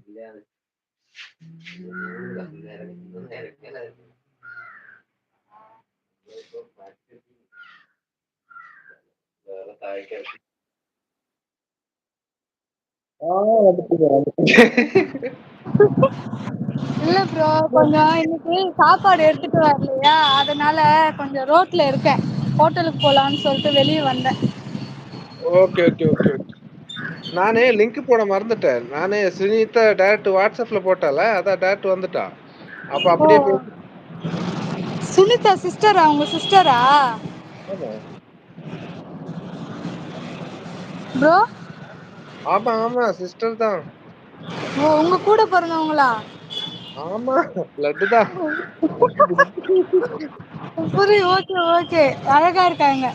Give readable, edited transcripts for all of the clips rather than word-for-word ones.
இல்ல ப்ரோ, கொஞ்சம் இன்னைக்கு சாப்பாடு எடுத்துட்டு வரலையா, அதனால கொஞ்சம் ரோட்ல இருக்கேன். ஹோட்டலுக்கு போலான்னு சொல்லிட்டு வெளியே வந்தேன். Okay okay okay okay. நானே லிங்க் போட மறந்துட்டேன். நானே சுனிதா டைரக்ட் வாட்ஸ்அப்ல போட்டால, அதான் டைரக்ட் வந்துட்டா. அப்ப ஓ, அப்படியே பேசி. சுனிதா சிஸ்டரா? உங்க சிஸ்டரா ஆமா ப்ரோ? ஆமா ஆமா சிஸ்டர் தான். ஓ, உங்க கூட பிறந்தவங்களா? ஆமா லட்டு தான். சரி, ஓகே ஓகே. அழகா இருக்காங்க.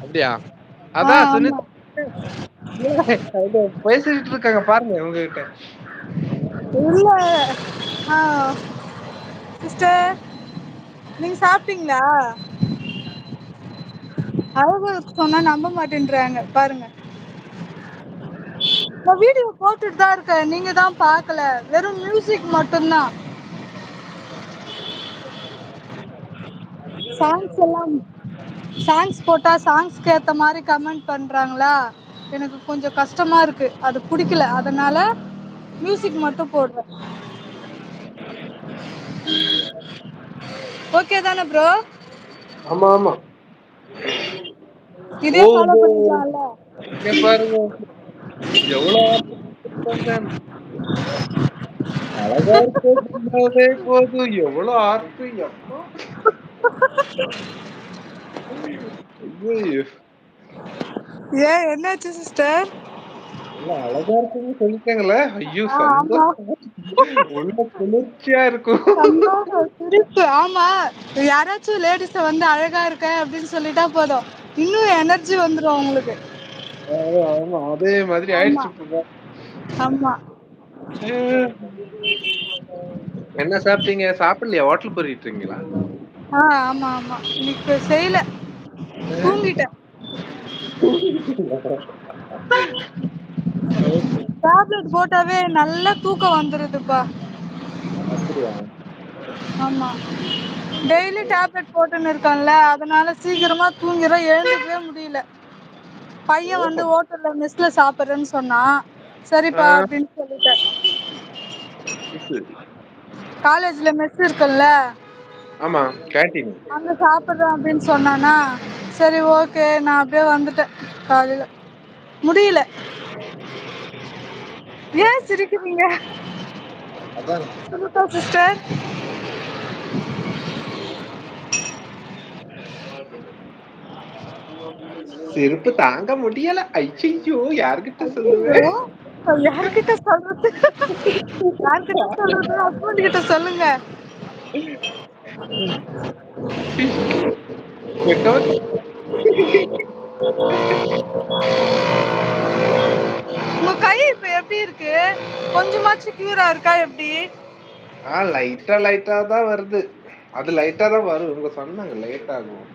அப்படியா? அதான் ஆமா. சுனிதா பேசிட்டு இருக்காங்க பாருங்க உங்ககிட்ட. இல்ல. சிஸ்டர், நீங்க சாப்பிட்டீங்களா? அழகு சொன்னா நம்ப மாட்டேன்றாங்க பாருங்க. நான் வீடியோ போட்டுட்டு தான் இருக்கேன், நீங்க தான் பார்க்கல. வெறும் மியூசிக் மட்டும்தான். சாங்ஸ் எல்லாம் சாங்ஸ் போட்டா சாங்ஸ்க்கு ஏத்த மாதிரி கமெண்ட் பண்றாங்களா, எனக்கு கொஞ்சம் கஷ்டமா இருக்கு. அது பிடிக்கல, அதனால மியூசிக் மட்டும் போடுறேன். ஓகே தானே ப்ரோ? ஆமா ஆமா. இதே ஃபாலோ பண்ணிக்கலாம்ல. இங்க பாருங்க எவ்வளவு அழகா இருக்கிறதே போதும், எவ்வளவு ஆர்த்து எப்போ. ஐயோ, ஏன், என்னாச்சு சிஸ்டர்? இல்ல அழகா இருக்குன்னு சொல்லிட்டாங்களே, ஐயோ ஆமா, சந்தோஷம். உள்ள குளிர்ச்சியா இருக்கும். சந்தோஷம், சிரிப்பு. ஆமா, யாராச்சும் லேடிஸ வந்து அழகா இருக்க அப்படின்னு சொல்லிட்டா போதும், இன்னும் எனர்ஜி வந்துடும் உங்களுக்கு. ஆமா அதே மாதிரி ஆமா ஆயிடுச்சு இப்ப. ஆமா. என்ன சாப்பிட்டீங்க? சாப்பிடலையா? ஹோட்டல் போயிட்டு இருக்கீங்களா? ஆமா ஆமா, இன்னைக்கு செய்யல, தூங்கிட்டேன். டேப்லெட் போட்டாவே நல்லா தூக்கம் வந்துருதுப்பா. அப்படியா? ஆமா, டெய்லி டேப்லெட் போட்டுன்னு இருக்கேன்ல, அதனால சீக்கிரமா தூங்கிடும், எழுந்துக்கவே முடியல. பையன் வந்து ஹோட்டல்ல மெஸ்ல சாப்பிட்றேன்னு சொன்னான், சரிப்பா அப்படின்னு சொல்லிட்டேன். சரி. காலேஜ்ல மெஸ் இருக்குல்ல, ஆமா கேண்டீன். அங்க சாப்பிட்றேன் அப்படின்னு சொன்னானா, சரி ஓகே, நான் அப்படியே வந்துட்டேன். காலையில முடியல. ஏன் சிரிக்கிறீங்க? அதான் சொல்லுப்பா சிஸ்டர். செருப்பு தாங்க முடியல. ஐயோ யார்கிட்ட ஐயோ, சொல்லுவேன்? யார்கிட்ட சொல்றது? யார்கிட்ட சொல்றது? ஹஸ்பண்ட் கிட்ட சொல்லுங்க. வெக்கமா. உங்க கை இப்ப எப்படி இருக்கு? கொஞ்சமாச்சும் கியூரா இருக்கா எப்படி? லைட்டா லைட்டா தான் வருது. அது லைட்டா தான் வரும். இவங்க சொன்னாங்க லேட் ஆகும்.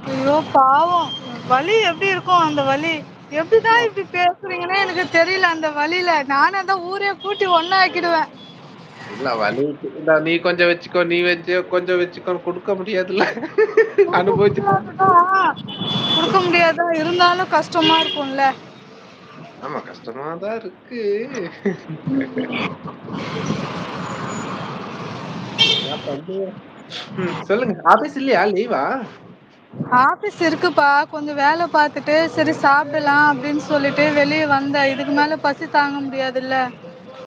ஐயோ பாவம், வலி எப்படி இருக்கும் அந்த வலி? எப்படிதான் இப்படி பேசுறீங்கன்னு எனக்கு தெரியல. அந்த வலியில நானே தான் ஊரே கூட்டி ஒண்ணா ஆக்கிடுவேன். இல்ல வலி நீ கொஞ்சம் வச்சுக்கோ, நீ வச்சு கொஞ்சம் வச்சுக்கோன்னு கொடுக்க முடியாதுல்ல. அனுபவிச்சு கொடுக்க முடியாதா? இருந்தாலும் கஷ்டமா இருக்கும்ல. ஆமா கஷ்டமா தான் இருக்கு. என்ன பண்ணுவோம்? சொல்லுங்க. ஆபீஸ் இல்லையா? லீவா? ஆபீஸ் இருக்குப்பா, கொஞ்சம் வேலை பார்த்துட்டு சரி சாப்பிடலாம் அப்படின்னு சொல்லிட்டு வெளியே வந்தேன். இதுக்கு மேல பசி தாங்க முடியாதுல்ல.